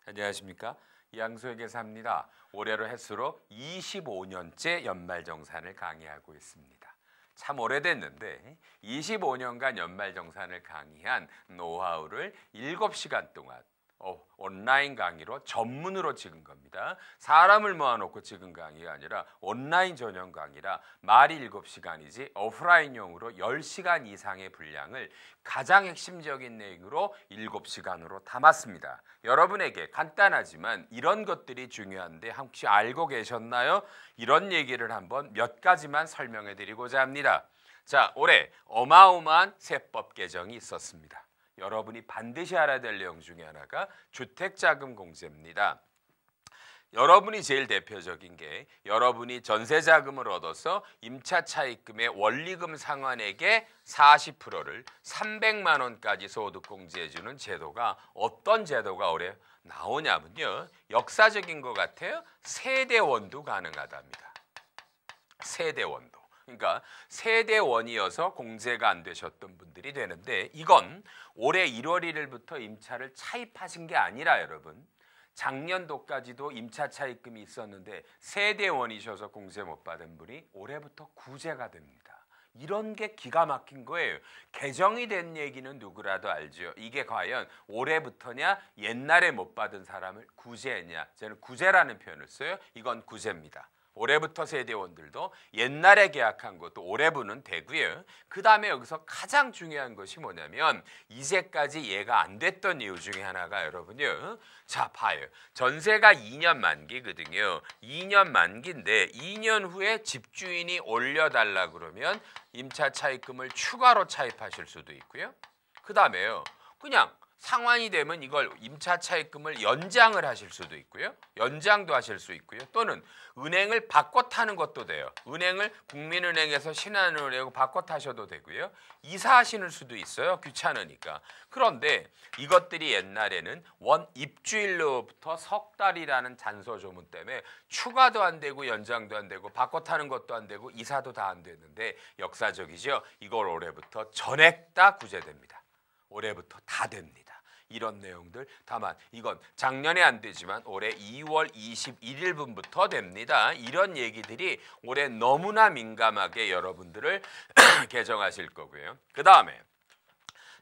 안녕하십니까? 양수의 계사입니다. 올해로 횟수로 25년째 연말정산을 강의하고 있습니다. 참 오래됐는데 25년간 연말정산을 강의한 노하우를 7시간 동안 온라인 강의로 전문으로 찍은 겁니다. 사람을 모아놓고 찍은 강의가 아니라 온라인 전용 강의라 말이 7시간이지 오프라인용으로 10시간 이상의 분량을 가장 핵심적인 내용으로 7시간으로 담았습니다. 여러분에게 간단하지만 이런 것들이 중요한데 혹시 알고 계셨나요? 이런 얘기를 한번 몇 가지만 설명해 드리고자 합니다. 자, 올해 어마어마한 세법 개정이 있었습니다. 여러분이 반드시 알아야 될 내용 중에 하나가 주택자금 공제입니다. 여러분이 제일 대표적인 게 여러분이 전세자금을 얻어서 임차차입금의 원리금 상환액의 40%를 300만 원까지 소득공제해주는 제도가 어떤 제도가 올해 나오냐면요. 역사적인 것 같아요. 세대원도 가능하답니다. 세대원도. 그러니까 세대원이어서 공제가 안 되셨던 분들이 되는데 이건 올해 1월 1일부터 임차를 차입하신 게 아니라 여러분 작년도까지도 임차 차입금이 있었는데 세대원이셔서 공제 못 받은 분이 올해부터 구제가 됩니다. 이런 게 기가 막힌 거예요. 개정이 된 얘기는 누구라도 알죠. 이게 과연 올해부터냐 옛날에 못 받은 사람을 구제했냐. 저는 구제라는 표현을 써요. 이건 구제입니다. 올해부터 세대원들도 옛날에 계약한 것도 올해부는 되고요. 그 다음에 여기서 가장 중요한 것이 뭐냐면 이제까지 얘가 안 됐던 이유 중에 하나가 여러분요. 자 봐요. 전세가 2년 만기거든요. 2년 만기인데 2년 후에 집주인이 올려달라 그러면 임차 차입금을 추가로 차입하실 수도 있고요. 그 다음에요. 그냥 상환이 되면 이걸 임차 차입금을 연장을 하실 수도 있고요. 연장도 하실 수 있고요. 또는 은행을 바꿔 타는 것도 돼요. 은행을 국민은행에서 신한은행으로 바꿔 타셔도 되고요. 이사하시는 수도 있어요. 귀찮으니까. 그런데 이것들이 옛날에는 원 입주일로부터 석 달이라는 잔소조문 때문에 추가도 안 되고 연장도 안 되고 바꿔 타는 것도 안 되고 이사도 다 안 되는데 역사적이죠. 이걸 올해부터 전액 다 구제됩니다. 올해부터 다 됩니다. 이런 내용들 다만 이건 작년에 안 되지만 올해 2월 21일분부터 됩니다. 이런 얘기들이 올해 너무나 민감하게 여러분들을 개정하실 거고요. 그 다음에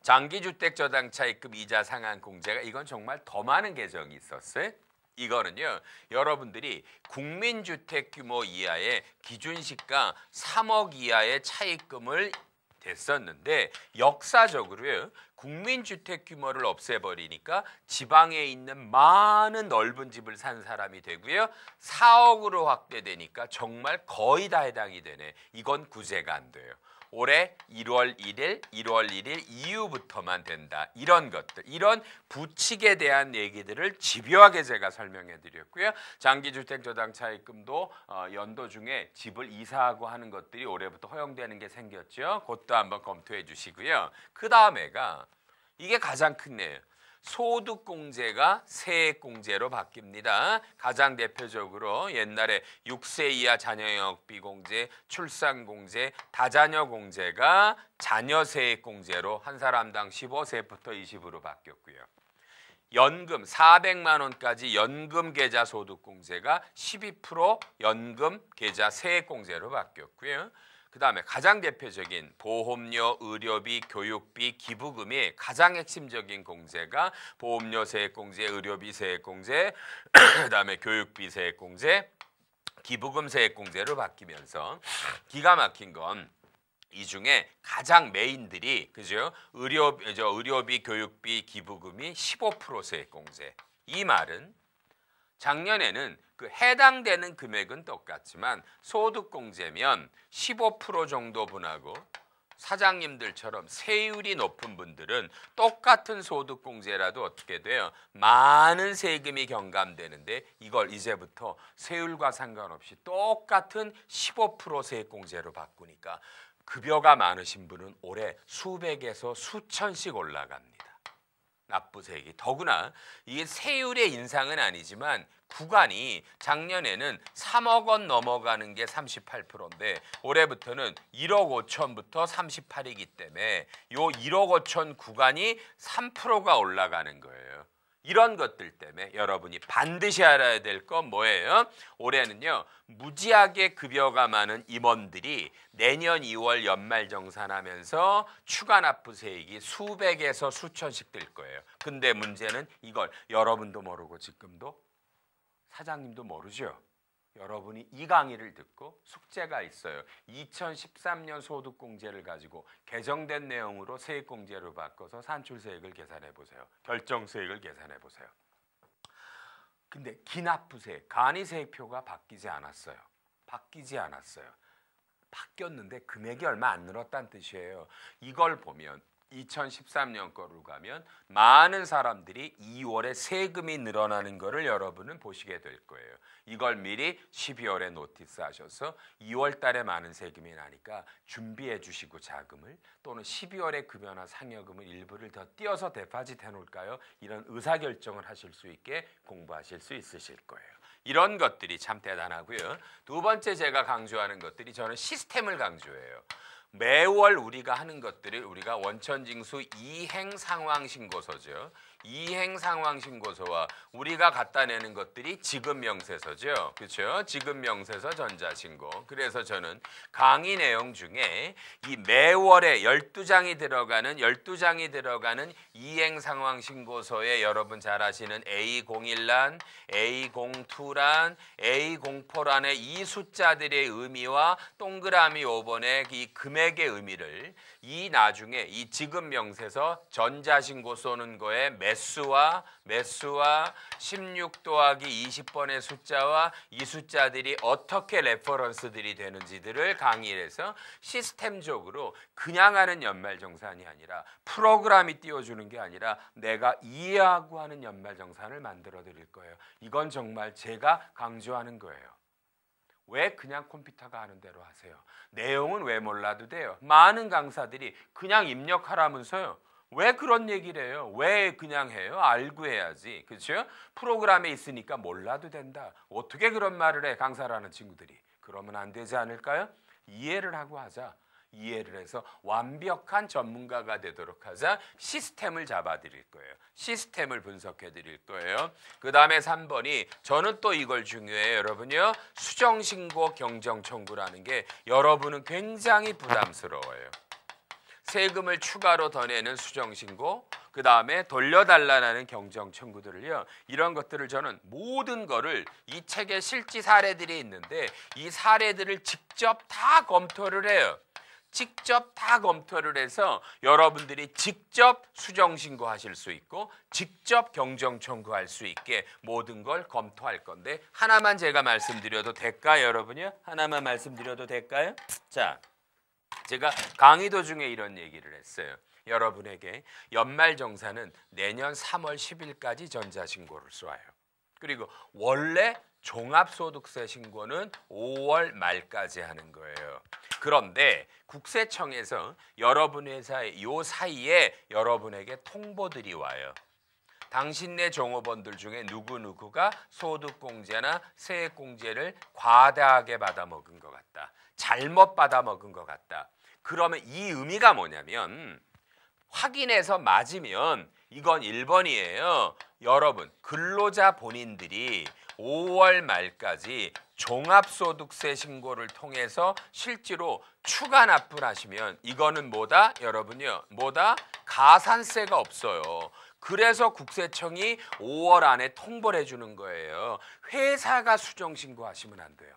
장기주택저당차입금 이자 상한 공제가 이건 정말 더 많은 개정이 있었어요. 이거는요. 여러분들이 국민주택 규모 이하의 기준시가 3억 이하의 차입금을 됐었는데 역사적으로요. 국민주택 규모를 없애버리니까 지방에 있는 많은 넓은 집을 산 사람이 되고요. 4억으로 확대되니까 정말 거의 다 해당이 되네. 이건 구제가 안 돼요. 올해 1월 1일 이후부터만 된다. 이런 것들, 이런 부칙에 대한 얘기들을 집요하게 제가 설명해 드렸고요. 장기주택저당차입금도 연도 중에 집을 이사하고 하는 것들이 올해부터 허용되는 게 생겼죠. 그것도 한번 검토해 주시고요. 그 다음에가 이게 가장 큰 내용. 소득공제가 세액공제로 바뀝니다. 가장 대표적으로 옛날에 6세 이하 자녀영역비 공제, 출산공제, 다자녀공제가 자녀세액공제로 한 사람당 15세부터 20으로 바뀌었고요. 연금 400만 원까지 연금 계좌 소득공제가 12% 연금 계좌 세액공제로 바뀌었고요. 그 다음에 가장 대표적인 보험료, 의료비, 교육비, 기부금이 가장 핵심적인 공제가 보험료 세액공제, 의료비 세액공제, 그 다음에 교육비 세액공제, 기부금 세액공제로 바뀌면서 기가 막힌 건 이 중에 가장 메인들이 그죠? 의료비, 교육비, 기부금이 15% 세액공제. 이 말은 작년에는 그 해당되는 금액은 똑같지만 소득공제면 15% 정도 분하고 사장님들처럼 세율이 높은 분들은 똑같은 소득공제라도 어떻게 돼요? 많은 세금이 경감되는데 이걸 이제부터 세율과 상관없이 똑같은 15% 세액공제로 바꾸니까 급여가 많으신 분은 올해 수백에서 수천씩 올라갑니다. 납부세액이. 더구나 이게 세율의 인상은 아니지만 구간이 작년에는 3억 원 넘어가는 게 38%인데 올해부터는 1억 5천부터 38이기 때문에 요 1억 5천 구간이 3%가 올라가는 거예요. 이런 것들 때문에 여러분이 반드시 알아야 될 건 뭐예요? 올해는요, 무지하게 급여가 많은 임원들이 내년 2월 연말정산하면서 추가 납부세액이 수백에서 수천씩 들 거예요. 근데 문제는 이걸 여러분도 모르고 지금도 사장님도 모르죠. 여러분이 이 강의를 듣고 숙제가 있어요. 2013년 소득공제를 가지고 개정된 내용으로 세액공제로 바꿔서 산출세액을 계산해 보세요. 결정세액을 계산해 보세요. 근데 기납부세액, 간이세액표가 바뀌지 않았어요. 바뀌지 않았어요. 바뀌었는데 금액이 얼마 안 늘었다는 뜻이에요. 이걸 보면 2013년 거로 가면 많은 사람들이 2월에 세금이 늘어나는 거를 여러분은 보시게 될 거예요. 이걸 미리 12월에 노티스 하셔서 2월 달에 많은 세금이 나니까 준비해 주시고 자금을, 또는 12월에 급여나 상여금을 일부를 더 띄어서 데파짓 해놓을까요? 이런 의사결정을 하실 수 있게 공부하실 수 있으실 거예요. 이런 것들이 참 대단하고요. 두 번째 제가 강조하는 것들이, 저는 시스템을 강조해요. 매월 우리가 하는 것들을 우리가 원천징수 이행상황신고서죠. 이행상황신고서와 우리가 갖다 내는 것들이 지급명세서죠. 그렇죠? 지급명세서 전자신고. 그래서 저는 강의 내용 중에 이 매월에 12장이 들어가는 이행상황신고서에 여러분 잘 아시는 A01란, A02란, A04란의 이 숫자들의 의미와 동그라미 5번의 이 금액의 의미를 이 나중에 이 지급명세서 전자신고 쏘는 거에 매수와 16 더하기 20번의 숫자와 이 숫자들이 어떻게 레퍼런스들이 되는지들을 강의해서 시스템적으로 그냥 하는 연말정산이 아니라 프로그램이 띄워주는 게 아니라 내가 이해하고 하는 연말정산을 만들어 드릴 거예요. 이건 정말 제가 강조하는 거예요. 왜 그냥 컴퓨터가 하는 대로 하세요? 내용은 왜 몰라도 돼요? 많은 강사들이 그냥 입력하라면서요. 왜 그런 얘기를 해요? 왜 그냥 해요? 알고 해야지. 그렇죠? 프로그램에 있으니까 몰라도 된다. 어떻게 그런 말을 해, 강사라는 친구들이. 그러면 안 되지 않을까요? 이해를 하고 하자. 이해를 해서 완벽한 전문가가 되도록 하자. 시스템을 잡아드릴 거예요. 시스템을 분석해 드릴 거예요. 그 다음에 3번이, 저는 또 이걸 중요해요. 여러분요, 수정신고 경정청구라는 게 여러분은 굉장히 부담스러워요. 세금을 추가로 더 내는 수정신고, 그 다음에 돌려달라는 경정청구들을요, 이런 것들을 저는 모든 거를 이 책에 실제 사례들이 있는데 이 사례들을 직접 다 검토를 해요. 직접 다 검토를 해서 여러분들이 직접 수정신고하실 수 있고 직접 경정청구할 수 있게 모든 걸 검토할 건데, 하나만 제가 말씀드려도 될까요, 여러분요? 하나만 말씀드려도 될까요? 자, 제가 강의 도중에 이런 얘기를 했어요. 여러분에게 연말정산은 내년 3월 10일까지 전자신고를 쏘아요. 그리고 원래 종합소득세 신고는 5월 말까지 하는 거예요. 그런데 국세청에서 여러분 회사의 요 사이에 여러분에게 통보들이 와요. 당신네 종업원들 중에 누구누구가 소득공제나 세액공제를 과다하게 받아먹은 것 같다. 잘못 받아먹은 것 같다. 그러면 이 의미가 뭐냐면, 확인해서 맞으면 이건 1번이에요. 여러분, 근로자 본인들이 5월 말까지 종합소득세 신고를 통해서 실제로 추가 납부를 하시면 이거는 뭐다? 여러분요, 뭐다? 가산세가 없어요. 그래서 국세청이 5월 안에 통보를 해주는 거예요. 회사가 수정신고하시면 안 돼요.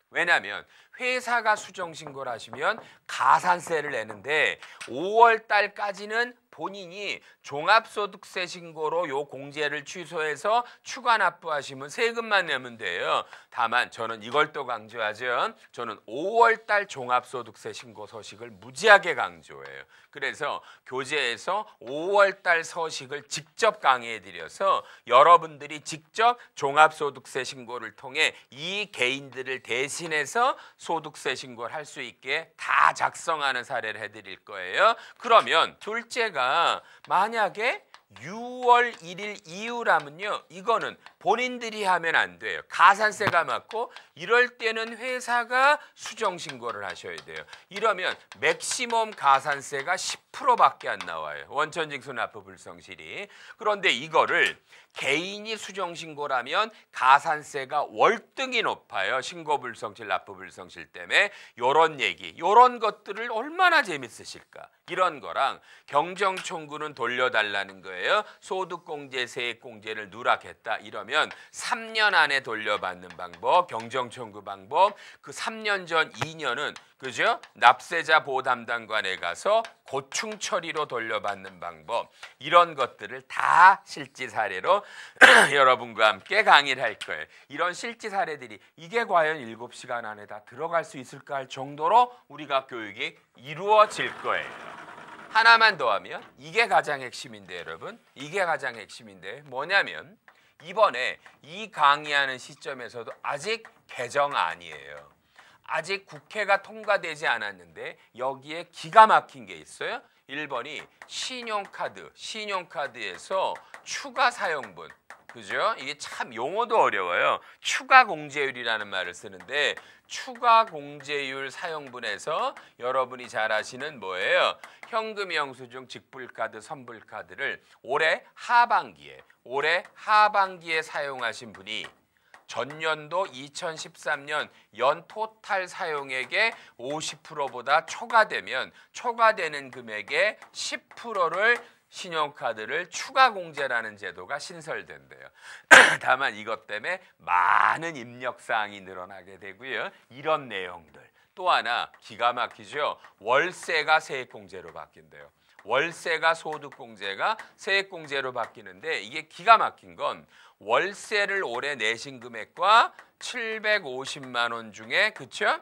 왜냐하면 회사가 수정신고를 하시면 가산세를 내는데 5월 달까지는 본인이 종합소득세 신고로 요 공제를 취소해서 추가 납부하시면 세금만 내면 돼요. 다만 저는 이걸 또 강조하죠. 저는 5월 달 종합소득세 신고 서식을 무지하게 강조해요. 그래서 교재에서 5월 달 서식을 직접 강의해 드려서 여러분들이 직접 종합소득세 신고를 통해 이 개인들을 대신해서 소득세 신고를 할 수 있게 다 작성하는 사례를 해드릴 거예요. 그러면 둘째가 만약에 6월 1일 이후라면요, 이거는 본인들이 하면 안 돼요. 가산세가 맞고 이럴 때는 회사가 수정신고를 하셔야 돼요. 이러면 맥시멈 가산세가 10%밖에 안 나와요. 원천징수 납부 불성실이. 그런데 이거를 개인이 수정신고라면 가산세가 월등히 높아요. 신고불성실, 납부불성실 때문에. 요런 얘기, 요런 것들을 얼마나 재밌으실까. 이런 거랑 경정청구는 돌려달라는 거예요. 소득공제, 세액공제를 누락했다 이러면 3년 안에 돌려받는 방법, 경정청구 방법. 그 3년 전 2년은 그죠? 납세자 보호담당관에 가서 고충 처리로 돌려받는 방법. 이런 것들을 다 실제 사례로 여러분과 함께 강의를 할 거예요. 이런 실제 사례들이 이게 과연 7시간 안에 다 들어갈 수 있을까 할 정도로 우리가 교육이 이루어질 거예요. 하나만 더 하면 이게 가장 핵심인데 여러분. 이게 가장 핵심인데 뭐냐면 이번에 이 강의하는 시점에서도 아직 개정안이에요. 아직 국회가 통과되지 않았는데 여기에 기가 막힌 게 있어요. 1번이 신용카드에서 추가 사용분. 그죠? 이게 참 용어도 어려워요. 추가 공제율이라는 말을 쓰는데 추가 공제율 사용분에서 여러분이 잘 아시는 뭐예요? 현금 영수증, 직불카드, 선불카드를 올해 하반기에 사용하신 분이 전년도 2013년 연 토탈 사용액의 50%보다 초과되면 초과되는 금액의 10%를 신용카드를 추가 공제라는 제도가 신설된대요. 다만 이것 때문에 많은 입력사항이 늘어나게 되고요. 이런 내용들. 또 하나 기가 막히죠. 월세가 세액공제로 바뀐대요. 월세가 소득공제가 세액공제로 바뀌는데 이게 기가 막힌 건 월세를 올해 내신 금액과 750만 원 중에 그쵸?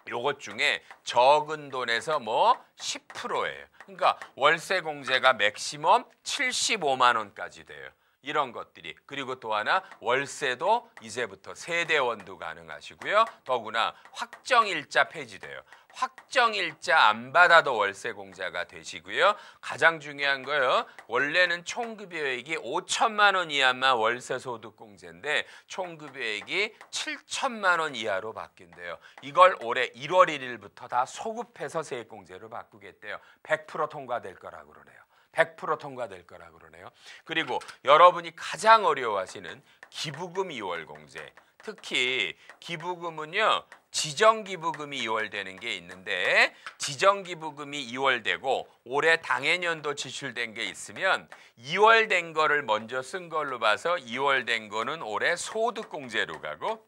요것 중에 적은 돈에서 뭐 10%예요. 그러니까 월세 공제가 맥시멈 75만 원까지 돼요. 이런 것들이. 그리고 또 하나 월세도 이제부터 세대원도 가능하시고요. 더구나 확정일자 폐지돼요. 확정일자 안 받아도 월세 공제가 되시고요. 가장 중요한 거요. 원래는 총급여액이 5천만 원 이하만 월세 소득 공제인데 총급여액이 7천만 원 이하로 바뀐대요. 이걸 올해 1월 1일부터 다 소급해서 세액공제로 바꾸겠대요. 100% 통과될 거라고 그러네요. 100% 통과될 거라고 그러네요. 그리고 여러분이 가장 어려워하시는 기부금 2월 공제. 특히 기부금은요. 지정기부금이 2월되는 게 있는데 지정기부금이 2월되고 올해 당해년도 지출된 게 있으면 2월된 거를 먼저 쓴 걸로 봐서 2월된 거는 올해 소득공제로 가고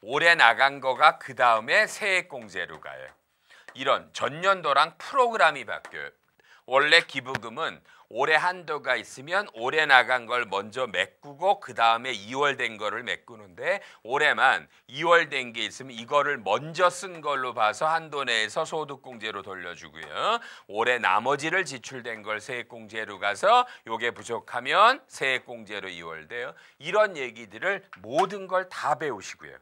올해 나간 거가 그 다음에 세액공제로 가요. 이런 전년도랑 프로그램이 바뀌어요. 원래 기부금은 올해 한도가 있으면 올해 나간 걸 먼저 메꾸고 그 다음에 2월 된 거를 메꾸는데 올해만 2월 된 게 있으면 이거를 먼저 쓴 걸로 봐서 한도 내에서 소득공제로 돌려주고요. 올해 나머지를 지출된 걸 세액공제로 가서 요게 부족하면 세액공제로 2월 돼요. 이런 얘기들을 모든 걸 다 배우시고요.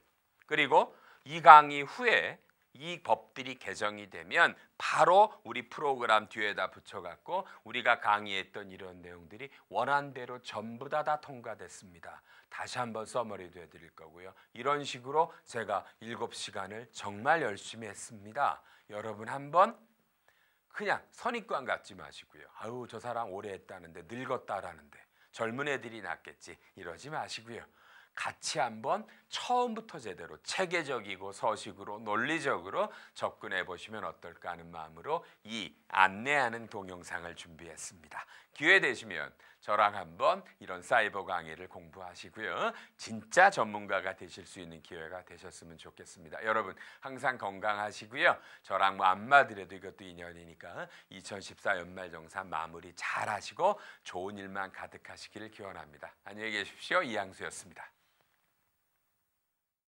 그리고 이 강의 후에 이 법들이 개정이 되면 바로 우리 프로그램 뒤에다 붙여갖고 우리가 강의했던 이런 내용들이 원한대로 전부 다 통과됐습니다. 다시 한번 서머리도 해드릴 거고요. 이런 식으로 제가 7시간을 정말 열심히 했습니다. 여러분 한번 그냥 선입관 갖지 마시고요. 아유 저 사람 오래 했다는데 늙었다라는데 젊은 애들이 낫겠지 이러지 마시고요. 같이 한번 처음부터 제대로 체계적이고 서식으로 논리적으로 접근해 보시면 어떨까 하는 마음으로 이 안내하는 동영상을 준비했습니다. 기회 되시면 저랑 한번 이런 사이버 강의를 공부하시고요. 진짜 전문가가 되실 수 있는 기회가 되셨으면 좋겠습니다. 여러분 항상 건강하시고요. 저랑 뭐 안마드려도 이것도 인연이니까 2014 연말정산 마무리 잘 하시고 좋은 일만 가득하시기를 기원합니다. 안녕히 계십시오. 이양수였습니다.